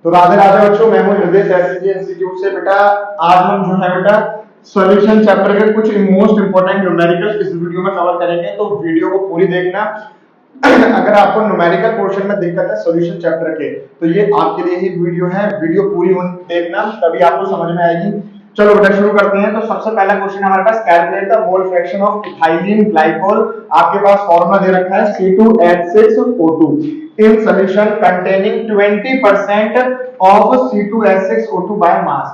तो राधे राधे बच्चों, मैं हूं निर्देश एससीजी इंस्टीट्यूट से। बेटा आज हम जो है बेटा सॉल्यूशन चैप्टर के कुछ मोस्ट इंपोर्टेंट न्यूमेरिकल इस वीडियो में कवर करेंगे, तो वीडियो को पूरी देखना। अगर आपको न्यूमेरिकल पोर्शन में दिक्कत है सॉल्यूशन चैप्टर के, तो ये आपके लिए ही वीडियो है। वीडियो पूरी देखना, तभी आपको समझ में आएगी। चलो बेटा शुरू करते हैं। तो सबसे पहला क्वेश्चन हमारे पास, calculate the mole fraction of ethylene glycol. आपके पास फॉर्मूला दे रखा है C2H6O2 in solution containing 20% of C2H6O2 by mass.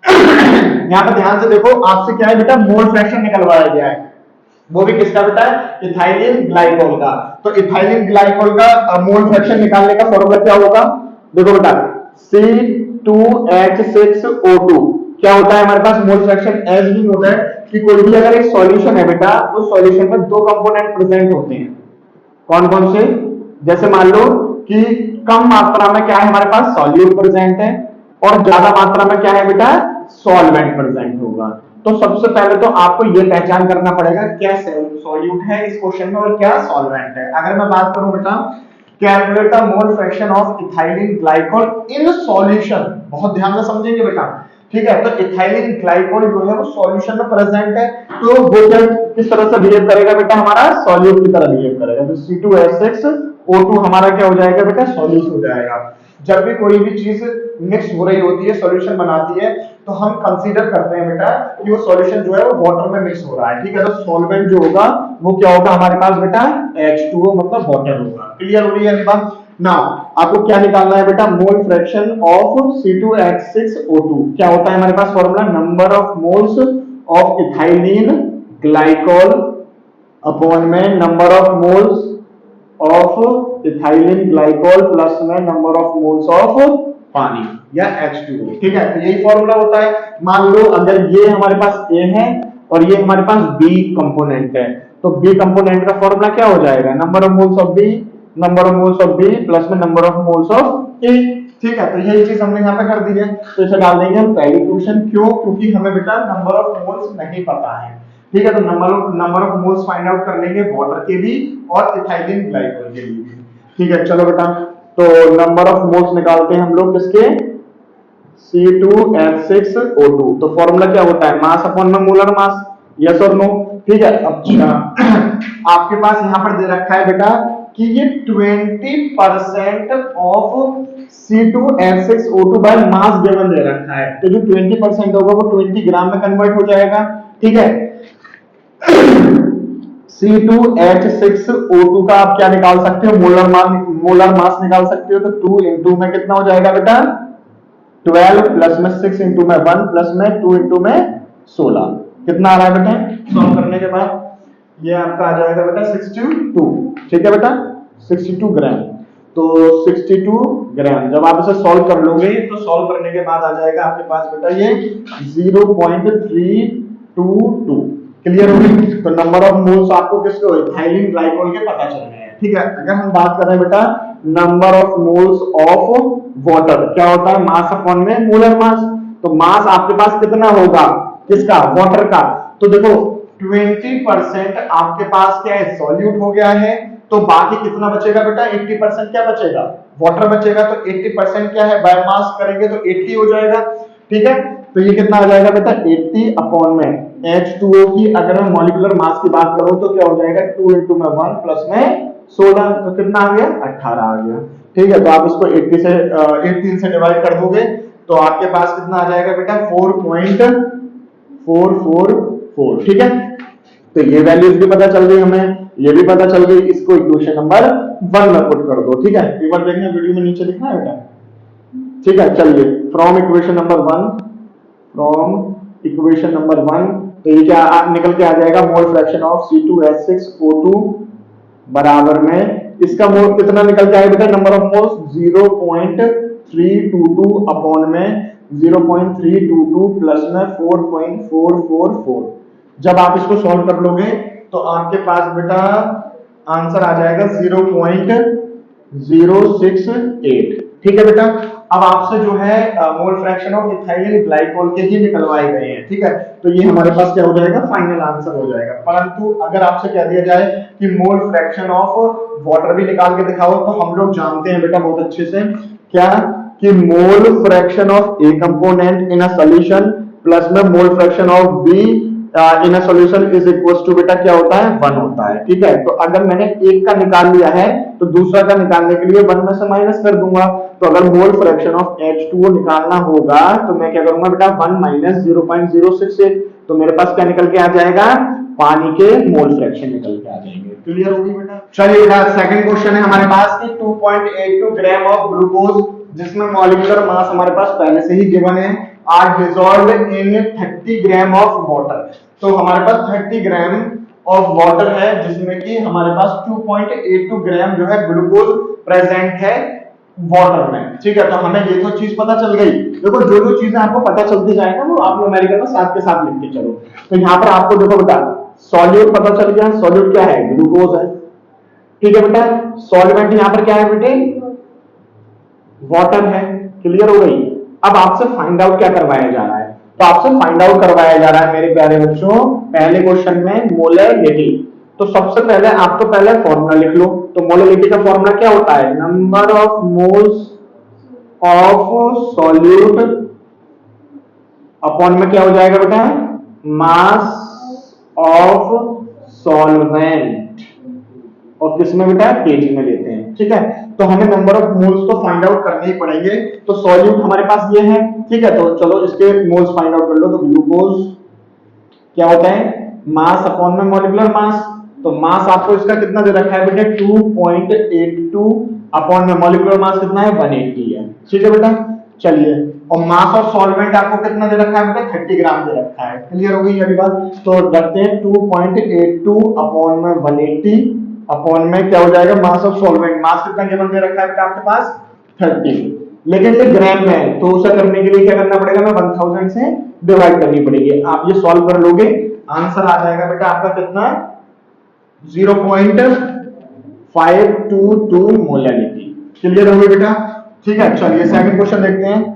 यहाँ पर ध्यान से देखो, आपसे क्या है बेटा, मोल फ्रैक्शन निकलवाया गया है, वो भी किसका बेटा है, इथाइलिन ग्लाइकोल का। तो इथाइलिन ग्लाइकोल का मोल फ्रैक्शन निकालने का फॉर्मूला क्या होगा, देखो बेटा C2H6O2 क्या होता है हमारे पास मोल फ्रैक्शन, एज भी होता है कि कोई भी अगर एक सॉल्यूशन है बेटा, उस सॉल्यूशन में दो कंपोनेंट प्रेजेंट होते हैं। कौन कौन से, जैसे मान लो कि कम मात्रा में क्या है हमारे पास, सॉल्यूट प्रेजेंट है, और ज्यादा मात्रा में क्या है बेटा, सॉल्वेंट प्रेजेंट होगा। तो सबसे पहले तो आपको यह पहचान करना पड़ेगा क्या सॉल्यूट है इस क्वेश्चन में और क्या सॉल्वेंट है। अगर मैं बात करूं बेटा, calculate the mole fraction of ethylene glycol in solution, बहुत ध्यान से समझेंगे बेटा, ठीक है। तो इथाइलिन ग्लाइकोल जो है वो सॉल्यूशन में प्रेजेंट है, तो वो क्या किस तरह से बिहेव करेगा बेटा, हमारा सॉल्यूट की तरह बिहेव करेगा। तो C2H6O2 हमारा क्या हो जाएगा बेटा, सॉल्यूट हो जाएगा। जब भी कोई भी चीज मिक्स हो रही होती है, सॉल्यूशन बनाती है, तो हम कंसीडर करते हैं बेटा कि वो सॉल्यूशन जो है वो वाटर में मिक्स हो रहा है, ठीक है। तो सॉल्वेंट जो होगा वो क्या होगा हमारे पास बेटा, H2O मतलब वाटर होगा। क्लियर हो रही है बात। नाउ आपको क्या निकालना है बेटा, मोल फ्रैक्शन ऑफ C2H6O2 क्या होता है हमारे पास formula, number of moles of ethylene glycol upon में number of moles of ethylene glycol plus में नंबर ऑफ मोल्स ऑफ पानी या H2O, ठीक है। तो यही फॉर्मूला होता है। मान लो अगर ये हमारे पास A है और ये हमारे पास B कंपोनेंट है, तो B कंपोनेंट का फॉर्मूला क्या हो जाएगा, number of moles of B, number of moles of B plus में number of moles of A, ठीक है। तो यही चीज हमने यहाँ पे कर दी है, तो इसे डाल देंगे हम पहली इक्वेशन। क्यों, क्योंकि हमें बेटा नंबर ऑफ मोल्स नहीं पता है, ठीक है। तो number of moles find out कर लेंगे वाटर के भी और इथाइलिन ग्लाइकोल के लिए भी, ठीक है। चलो बेटा, तो नंबर ऑफ मोल्स निकालते हैं हम लोग किसके, C2H6O2। तो फॉर्मूला क्या होता है, मास अपॉन में मोलर मास, यस और नो, ठीक है। अब आपके पास यहाँ पर दे रखा है बेटा कि ये 20% of C2H6O2 by mass given दे रखा है, तो जो 20% होगा वो 20 ग्राम में कन्वर्ट हो जाएगा, ठीक है। C2H6O2 का आप क्या निकाल सकते हो, मोलर मास निकाल सकते हो। तो 2 इंटू में कितना हो जाएगा बेटा, 12 प्लस में 6 इंटू में 1 प्लस में 2 इंटू में 16, कितना आ रहा है बेटा, सॉल्व करने के बाद ये आपका आ जाएगा बेटा 62, ठीक है बेटा, 62 ग्राम। तो 62 ग्राम जब आप इसे सॉल्व कर लोगे, तो सॉल्व करने के बाद आ जाएगा आपके पास बेटा ये 0.322। क्लियर हो गई। तो नंबर ऑफ मोल्स आपको किसके, इथाइलिन ग्लाइकोल के पता चल रहे हैं, ठीक है। अगर हम बात करें बेटा number of moles of water, क्या होता है, मास अपॉन में मोलर मास। तो मास आपके पास कितना होगा, किसका, वाटर का। तो देखो 20% आपके पास क्या है, सॉल्यूट हो गया है, तो बाकी कितना बचेगा बेटा, 80% क्या बचेगा, वाटर बचेगा। तो 80% क्या है, बाय मास करेंगे तो 80 हो जाएगा, ठीक है। तो ये कितना आ जाएगा बेटा, 80 अपॉन में H2O की अगर मैं मॉलिक्यूलर मास की बात करूं तो क्या हो जाएगा, 2 इंटू में 1 प्लस में 16, तो कितना आ गया, 18 आ गया, ठीक है। तो आप इसको 80 से 18 से डिवाइड कर दोगे तो आपके पास कितना आ जाएगा बेटा, 4.444, ठीक है। तो ये वैल्यूज भी पता चल गई हमें, ये भी पता चल गई। इसको इक्वेशन नंबर 1 में पुट कर दो, ठीक है। एक बार देखना वीडियो में नीचे लिखना है बेटा, ठीक है। चलिए from equation number 1, from equation number 1, तो ये क्या निकल के आ जाएगा, मोल फ्रैक्शन ऑफ C2H6O2 बराबर में इसका मोल कितना निकल के आएगा बेटा, नंबर ऑफ मोल्स 0.322 अपॉन में 0.322 प्लस में 4.444। जब आप इसको सॉल्व कर लोगे तो आपके पास बेटा आंसर आ जाएगा 0.068, ठीक है बेटा। अब आपसे जो है मोल फ्रैक्शन ऑफ इथाइलिन ग्लाइकोल के ही निकलवाए गए हैं, ठीक है। तो ये हमारे पास क्या हो जाएगा, फाइनल आंसर हो जाएगा। परंतु अगर आपसे कह दिया जाए कि मोल फ्रैक्शन ऑफ वाटर भी निकाल के दिखाओ, तो हम लोग जानते हैं बेटा बहुत अच्छे से क्या, कि mole fraction of A component in a solution plus में mole fraction of B in a solution is equal to बेटा क्या होता है 1 होता है। ठीक है, तो अगर मैंने एक का निकाल लिया है तो दूसरा का निकालने के लिए 1 में से माइनस कर दूंगा। तो अगर मोल फ्रैक्शन ऑफ H2O निकालना होगा तो मैं क्या करूंगा बेटा 1 माइनस 0.068, तो मेरे पास क्या निकल के आ जाएगा, पानी के मोल फ्रैक्शन निकल के आ जाएंगे। क्लियर होगी बेटा? चलिए बेटा सेकंड क्वेश्चन है हमारे पास कि 2.82 ग्राम ऑफ ग्लूकोज जिसमें मॉलिक्यूलर मास हमारे पास पहले से ही गिवन है are dissolved in 30 gram of water. तो हमारे पास 30 ग्राम ऑफ वाटर है जिसमें कि हमारे पास 2.82 ग्राम जो है ग्लूकोज प्रेजेंट है वाटर में। ठीक है, तो हमें ये तो चीज पता चल गई। देखो जो जो चीजें आपको पता चलती जाएगा वो आप न्यूमेरिकल में साथ के साथ लिखते चलो। तो यहाँ पर आपको देखो बेटा सॉल्यूट पता चल गया, सॉल्यूट क्या है, ग्लूकोज है। ठीक है बेटा, सॉल्वेंट यहाँ पर क्या है बेटे, वाटर है। क्लियर हो गई? अब आपसे फाइंड आउट क्या करवाया जा रहा है, तो आपसे फाइंड आउट करवाया जा रहा है मेरे प्यारे बच्चों पहले क्वेश्चन में मोलैलिटी। तो सबसे पहले आप तो पहले फॉर्मूला लिख लो। तो मोलैलिटी का फॉर्मूला क्या होता है, number of moles of solute upon में क्या हो जाएगा बेटा, मास ऑफ सॉल्वेंट, और किसमें बेटा, केजी में लेते हैं। ठीक है, तो हमें नंबर ऑफ मोल्स तो फाइंड आउट करने ही पड़ेंगे। तो सॉल्यूट हमारे पास ये है। ठीक है, तो चलो इसके मोल्स फाइंड आउट कर लो। तो ग्लूकोज क्या होता है, मास अपॉन में मॉलिक्यूलर मास। तो मास आपको इसका कितना दे रखा है बेटा 2.82 अपॉन में मॉलिक्यूलर मास कितना है 180 है। ठीक है बेटा, चलिए, और मास ऑफ सॉल्वेंट आपको कितना दे रखा है बेटा 30 ग्राम दे रखा है। क्लियर हो गई अभी बात? तो रखते हैं 2.82 अपॉन में 180 अपॉन में क्या हो जाएगा मास ऑफ सॉल्वेंट। मास कितना गिवन दे रखा है बेटा आपके पास 30, लेकिन ये ग्राम में है तो उसे करने के लिए क्या करना पड़ेगा, मैं 1000 से डिवाइड करनी पड़ेगी। आप ये सॉल्व कर लोगे, आंसर आ जाएगा बेटा आपका कितना 0.522 मोलैलिटी। क्लियर हो गई बेटा? ठीक है, चलिए सेकंड क्वेश्चन देखते हैं।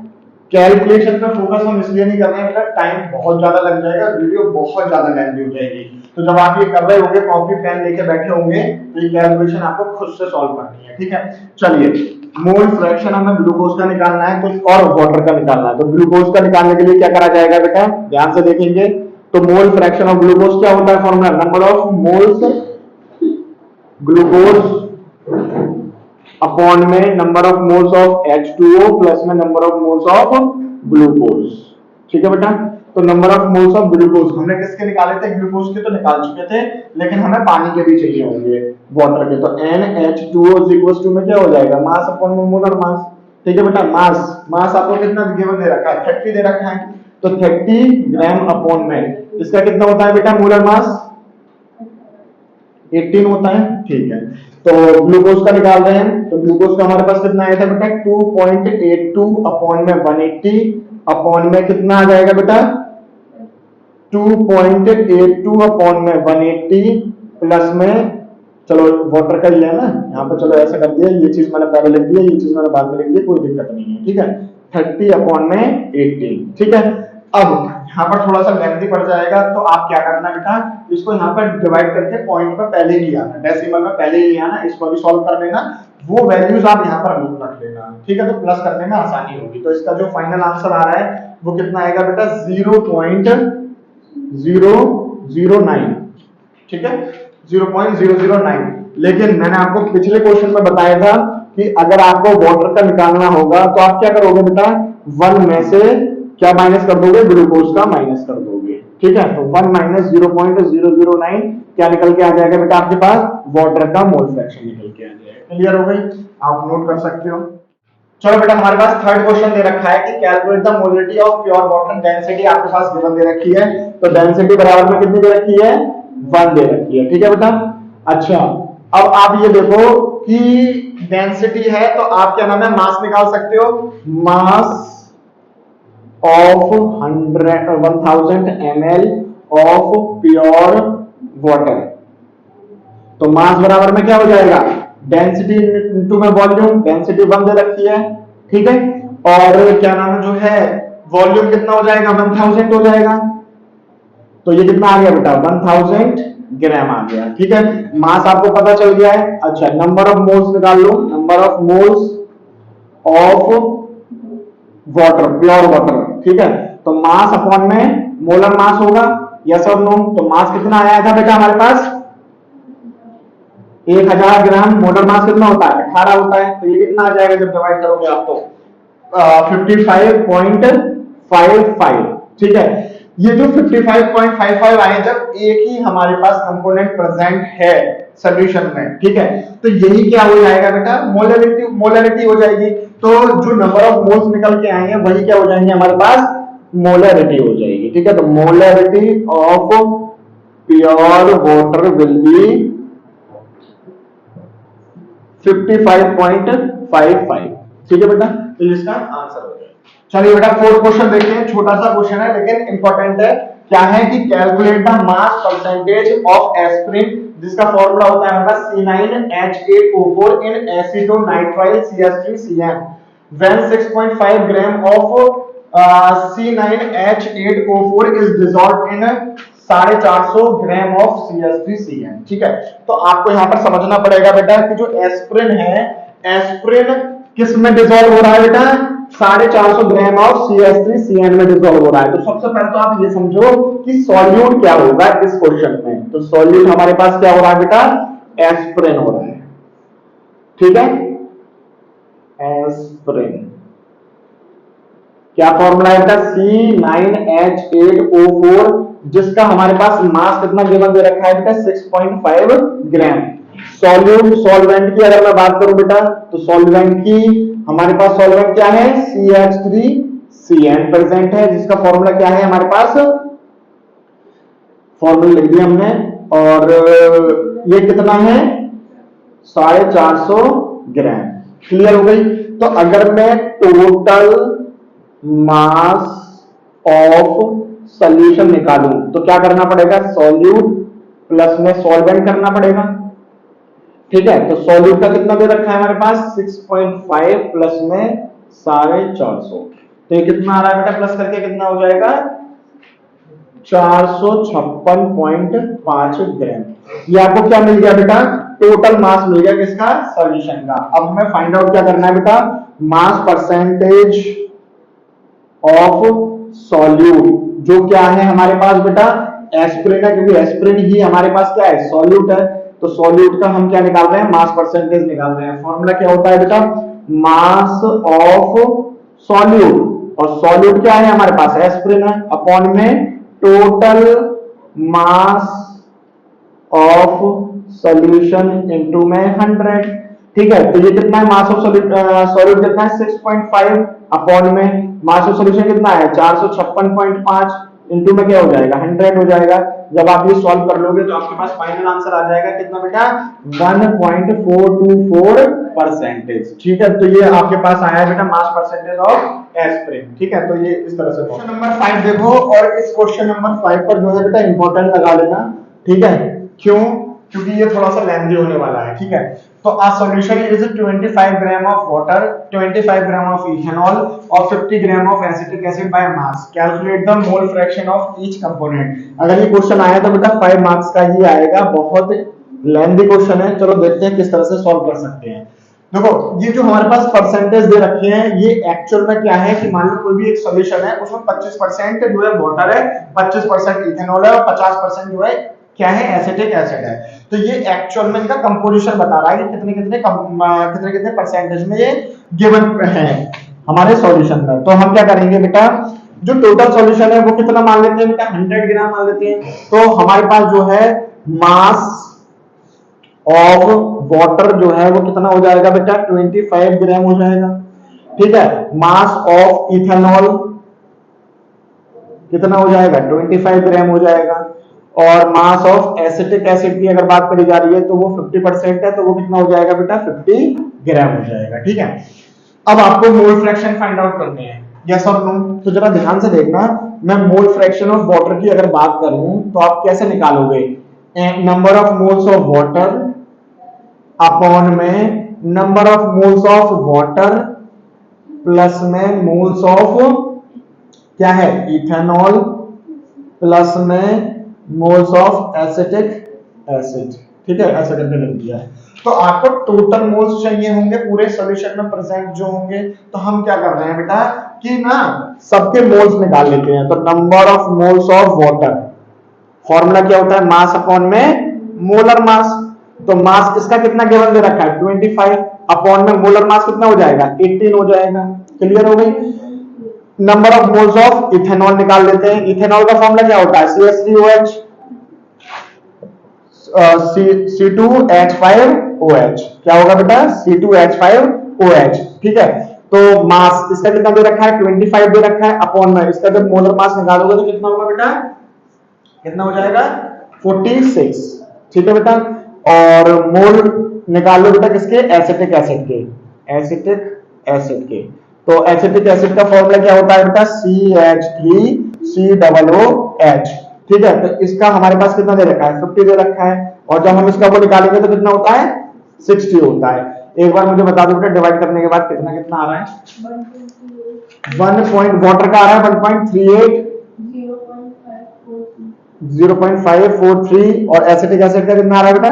कैलकुलेशन पे फोकस हम इसलिए नहीं कर रहे हैं बेटा, टाइम बहुत ज्यादा लग जाएगा, वीडियो बहुत ज्यादा लेंथी हो जाएगी। तो जब आप ये कर रहे होंगे कॉपी पेन लेके बैठे होंगे तो ये कैलकुलेशन आपको खुद से सॉल्व करनी है। ठीक है, चलिए, मोल फ्रैक्शन हमें ग्लूकोज का निकालना है तो और वाटर का निकालना है। तो ग्लूकोज का निकालने के लिए क्या करा जाएगा बेटा, ध्यान से देखेंगे। तो मोल फ्रैक्शन ऑफ ग्लूकोज क्या होता है, formula number of moles glucose upon में number of moles of H2O plus में number of moles of glucose. ठीक है बेटा, तो number of moles of glucose हमने किसके निकाले थे, ग्लूकोज के तो निकाल चुके थे, लेकिन हमें पानी के भी चाहिए होंगे वाटर के। तो NH2O में क्या हो जाएगा, मास अपॉन में मोलर मास। ठीक है बेटा, मास आपको कितना गिवन दे रखा है 30 दे रखा है। तो 30 ग्राम अपॉन में इसका कितना होता है बेटा मोलर मास 18 होता है। ठीक है, तो ग्लूकोज का निकाल रहे हैं। तो ग्लूकोज का हमारे पास कितना आया था बेटा 2.82 अपॉन में 180 अपॉन में कितना आ जाएगा बेटा 2.82 अपॉन में 180 प्लस में, चलो वाटर का ही है ना यहाँ पर, चलो ऐसा कर दिया, ये चीज मैंने पहले लिख दिया, ये चीज मैंने बाद में लिख दी, कोई दिक्कत नहीं है। ठीक है, 30 अपॉन में 18। ठीक है, अब यहाँ पर थोड़ा सा लेंथी पड़ जाएगा तो आप क्या करना बेटा, इसको यहाँ पर डिवाइड करके पॉइंट पर पहले ही आना, डेसिमल में पहले ही आना, इसको भी सॉल्व कर लेना, वो वैल्यूज आप यहाँ पर रख लेना। ठीक है, तो प्लस करने में आसानी होगी। तो इसका जो फाइनल आंसर आ रहा है वो कितना आएगा बेटा 0.009। ठीक है, 0.009। लेकिन मैंने आपको पिछले क्वेश्चन में बताया था कि अगर आपको वाटर का निकालना होगा तो आप क्या करोगे बेटा 1 में से क्या माइनस कर दोगे, ग्लूकोज का माइनस कर दोगे। ठीक है, तो 1 माइनस 0.009 क्या निकल के आ जाएगा बेटा आपके पास, वाटर का मोल फ्रैक्शन निकल के आ जाएगा। क्लियर हो गई? आप नोट कर सकते हो। चलो बेटा, हमारे पास थर्ड क्वेश्चन दे रखा है कि calculate the molality of pure water density आपके पास गिवन दे रखी है। तो डेंसिटी बराबर में कितनी दे रखी है 1 दे रखी है। ठीक है बेटा, अच्छा अब आप ये देखो कि डेंसिटी है तो आप क्या नाम है मास निकाल सकते हो, मास of 1000 ml of pure water। तो मास बराबर में क्या हो जाएगा, डेंसिटी इनटू में वॉल्यूम, डेंसिटी 1 दे रखी है। ठीक है, और क्या नाम है जो है वॉल्यूम कितना हो जाएगा 1000 हो जाएगा। तो ये कितना आ गया बेटा 1000 ग्राम आ गया। ठीक है, मास आपको पता चल गया है। अच्छा, नंबर ऑफ मोल्स निकाल लो, number of moles of water, pure water, ठीक है। तो मास अपॉन में मोलर मास होगा, यस और नो। तो मास कितना आया था बेटा हमारे पास 1000 ग्राम, मोलर मास कितना होता है 18 होता है। तो ये कितना आ जाएगा जब डिवाइड करोगे आप तो 55.55, ठीक है। ये जो 55.55 आए जब एक ही हमारे पास कंपोनेंट प्रेजेंट है सॉल्यूशन में, ठीक है, तो यही क्या हो जाएगा बेटा मोलरिटी, मोलरिटी हो जाएगी। तो जो नंबर ऑफ मोल्स निकल के आए हैं वही क्या हो जाएंगे हमारे पास मोलरिटी हो जाएगी, ठीक है। तो molarity of pure water will be 55.55, ठीक है बेटा। तो इसका आंसर हो जाएगा। चलिए बेटा फोर्थ क्वेश्चन देखते हैं, छोटा सा क्वेश्चन है लेकिन इंपॉर्टेंट है। क्या है कि calculate the mass percentage of aspirin, जिसका फॉर्मूला होता है हमारा C9H8O4 in एसिटोनाइट्राइल CH3CN when 6.5 gram of C9H8O4 is dissolved in 450 gram of CH3CN, ठीक है। तो आपको यहां पर समझना पड़ेगा बेटा कि जो एस्पिरिन है, एस्पिरिन किस में डिसॉल्व हो रहा है बेटा 450 ग्राम ऑफ CH3CN में डिसॉल्व हो रहा है। तो सबसे पहले तो आप ये समझो कि सॉल्यूट क्या होगा इस क्वेश्चन में। तो सॉल्यूट हमारे पास क्या हो रहा है बेटा एस्पिरिन हो रहा है, ठीक है। एस्पिरिन क्या फॉर्मूला है बेटा C9H8O4, जिसका हमारे पास मास कितना गिवन दे रखा है बेटा 6.5 ग्राम। सॉल्यूट सॉल्वेंट की अगर मैं बात करूं बेटा तो सॉल्वेंट की हमारे पास सॉल्वेंट क्या है CH3CN प्रेजेंट है, जिसका फॉर्मूला क्या है हमारे पास, फॉर्मूला लिख दिया हमने। और ये कितना है 450 ग्राम, क्लियर हो गई। तो अगर मैं टोटल मास ऑफ सॉल्यूशन निकालूं तो क्या करना पड़ेगा सॉल्यूट प्लस में सॉल्वेंट करना पड़ेगा, ठीक है। तो सॉल्यूट का कितना दे रखा है हमारे पास 6.5 प्लस में 450, तो ये कितना आ रहा है बेटा प्लस करके कितना हो जाएगा 456.5 ग्राम। ये आपको क्या मिल गया बेटा टोटल मास मिल गया किसका सॉल्यूशन का। अब हमें फाइंड आउट क्या करना है बेटा मास परसेंटेज ऑफ सॉल्यूट, जो क्या है हमारे पास बेटा एस्पिरिन है, क्योंकि एस्पिरिन ही हमारे पास क्या है सॉल्यूट है। तो सॉल्यूट का हम क्या निकाल रहे हैं मास परसेंटेज निकाल रहे हैं। फॉर्मूला क्या होता है बेटा मास ऑफ सॉल्यूट, और सॉल्यूट क्या है हमारे पास एस्पिरिन है, अपॉन में total mass of solution into में 100, ठीक है। तो ये कितना है मास ऑफ सॉल्यूट कितना है 6.5 अपॉन में मास ऑफ सॉल्यूशन कितना है 456.5 इनटू में क्या हो जाएगा 100 हो जाएगा। जब आप ये सॉल्व कर लोगे तो आपके पास फाइनल आंसर आ जाएगा कितना बेटा 1.424%, ठीक है। तो ये आपके पास आया है बेटा मास परसेंटेज ऑफ एस्पिरिन, ठीक है। तो ये इस तरह से क्वेश्चन नंबर 5 देखो, और इस क्वेश्चन नंबर 5 पर जो है बेटा इंपॉर्टेंट लगा लेना, ठीक है। क्यों, क्योंकि ये थोड़ा सा लेंथी होने वाला है, ठीक है। तो a solution is 25 gram of water, 25 gram of ethanol और 50 gram of acetic acid by mass. Calculate the mole fraction of each component. अगर ये क्वेश्चन आया तो बेटा 5 मार्क्स का ही आएगा, बहुत लेंथी क्वेश्चन है। चलो देखते हैं किस तरह से सॉल्व कर सकते हैं। देखो ये जो हमारे पास परसेंटेज दे रखे हैं ये एक्चुअल में क्या है कि मान लो कोई भी एक सॉल्यूशन है उसमें 25% जो है वाटर है, 25% इथेनॉल है और 50% जो है क्या है एसिटिक एसिड है। तो ये एक्चुअल में इनका कंपोजिशन बता रहा है कि कितने कितने परसेंटेज में ये गिवन है हमारे सॉल्यूशन में। तो हम क्या करेंगे बेटा जो टोटल सॉल्यूशन है वो कितना मान लेते हैं बेटा 100 ग्राम मान लेते हैं। तो हमारे पास जो है मास ऑफ वाटर जो है वो कितना हो जाएगा बेटा 25 ग्राम हो जाएगा, ठीक है। मास ऑफ इथेनॉल कितना हो जाएगा 25 ग्राम हो जाएगा, और मास ऑफ एसिटिक एसिड की अगर बात करी जा रही है तो वो 50% है, तो वो कितना हो जाएगा बेटा 50 ग्राम हो जाएगा, ठीक है। अब आपको मोल फ्रैक्शन फाइंड आउट करने हैं, यस और नो। तो जरा ध्यान से देखना, मैं मोल फ्रैक्शन ऑफ वाटर की अगर बात करूं तो आप कैसे निकालोगे number of moles of water upon में number of moles of water plus में मोल्स ऑफ क्या है इथेनॉल प्लस में मोल्स ऑफ एसिटिक एसिड, ठीक है। ऐसा करके लिख दिया है। तो आपको टोटल मोल्स चाहिए होंगे पूरे सॉल्यूशन में प्रेजेंट जो होंगे। तो हम क्या कर रहे हैं बेटा कि ना सबके मोल्स निकाल लेते हैं। तो number of moles of water, formula क्या होता है, मास अपॉन में मोलर मास। तो मास इसका कितना गिवन दे रखा है 25, अपॉन में मोलर मास कितना हो जाएगा 18 हो जाएगा। क्लियर हो गई। Number of moles of ethanol निकाल लेते हैं। इथेनॉल का फॉर्मूला क्या होता है CH3OH C2H5OH। क्या होगा बेटा C2H5OH। ठीक है। तो मास इसका कितना दे रखा है 25 दे रखा है, अपॉन में इसका जब मोलर मास निकालोगे तो कितना होगा बेटा, कितना हो जाएगा 46। ठीक है बेटा। और मोल निकाल लो बेटा किसके, एसिटिक एसिड के, एसिटिक एसिड के। तो एसिटिक एसिड का फॉर्मूला क्या होता है बेटा CH3COOH। ठीक है। तो इसका हमारे पास कितना दे रखा है 50 दे रखा है, और जब हम इसका वो निकालेंगे तो कितना होता है 60 होता है। एक बार मुझे बता दो बेटा डिवाइड करने के बाद कितना कितना आ रहा है। 1 वाटर का आ रहा है 1.38 0.543 और एसिटिक एसिड का कितना आ रहा है बेटा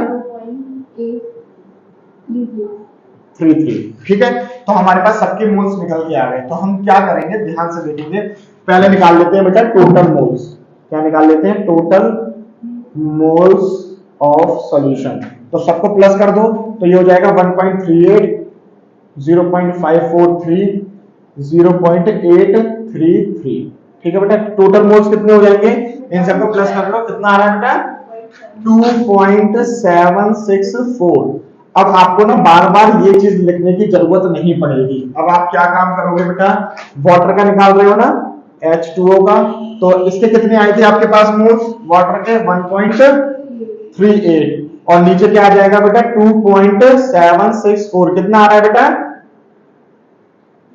33। ठीक है। तो हमारे पास सबके मोल्स निकल के आ गए। तो हम क्या करेंगे ध्यान से देखेंगे, पहले निकाल लेते हैं बेटा टोटल मोल्स। क्या निकाल लेते हैं, टोटल मोल्स ऑफ सॉल्यूशन। तो सबको प्लस कर दो तो ये हो जाएगा 1.38 0.543 0.833। ठीक है बेटा। टोटल मोल्स कितने हो जाएंगे, इन सबको प्लस कर लो, कितना आ रहा है बेटा 2.764। अब आपको ना बार बार ये चीज लिखने की जरूरत नहीं पड़ेगी। अब आप क्या काम करोगे बेटा, वाटर का निकाल रहे हो ना H2O का, तो इसके कितने आए थे आपके पास मोल्स वाटर के 1.38 और नीचे क्या आ जाएगा बेटा 2.764। कितना आ रहा है बेटा,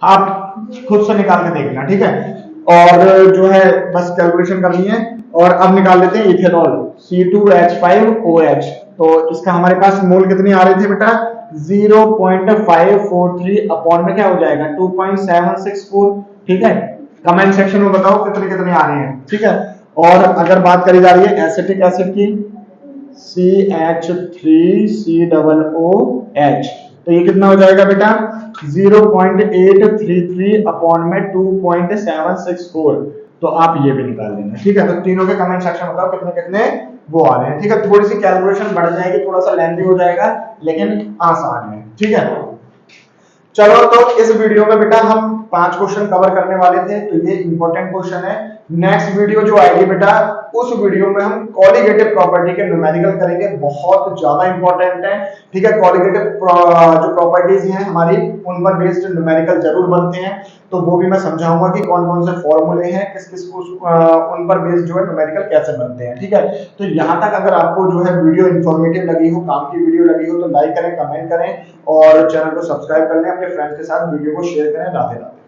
आप खुद से निकाल के देखना। ठीक है। और जो है बस कैलकुलेशन करनी है। और अब निकाल लेते हैं इथेनॉल C2H5OH। तो इसका हमारे पास मोल कितने आ रहे थे बेटा 0.543 अपॉन में क्या हो जाएगा 2.764। ठीक है। कमेंट सेक्शन में बताओ कितने कितने आ रहे हैं। ठीक है। और अगर बात करी जा रही है एसिटिक एसिड की CH3COOH, तो ये कितना हो जाएगा बेटा 0.833 अपॉन में 2.764। तो आप ये भी निकाल लेना। ठीक है। तो तीनों के कमेंट सेक्शन में बताओ कितने कितने वो आ रहे हैं। ठीक है। थोड़ी सी कैलकुलेशन बढ़ जाएगी, थोड़ा सा लेंथी हो जाएगा लेकिन आसान है। ठीक है। चलो तो इस वीडियो में बेटा हम 5 क्वेश्चन कवर करने वाले थे, तो ये इंपॉर्टेंट क्वेश्चन है। नेक्स्ट वीडियो जो आएगी बेटा उस वीडियो में हम कॉलिगेटिव प्रॉपर्टी के न्यूमेरिकल करेंगे, बहुत ज्यादा इंपॉर्टेंट है। ठीक है। कॉलिगेटिव जो प्रॉपर्टीज हैं हमारी उन पर बेस्ड न्यूमेरिकल जरूर बनते हैं, तो वो भी मैं समझाऊंगा कि कौन कौन से फॉर्मूले हैं, किस किस उन पर बेस्ड जो है न्यूमेरिकल कैसे बनते हैं। ठीक है। तो यहाँ तक अगर आपको जो है वीडियो इंफॉर्मेटिव लगी हो, काम की वीडियो लगी हो, तो लाइक करें, कमेंट करें और चैनल को सब्सक्राइब कर लें, अपने फ्रेंड्स के साथ वीडियो को शेयर करें। राधे राधे।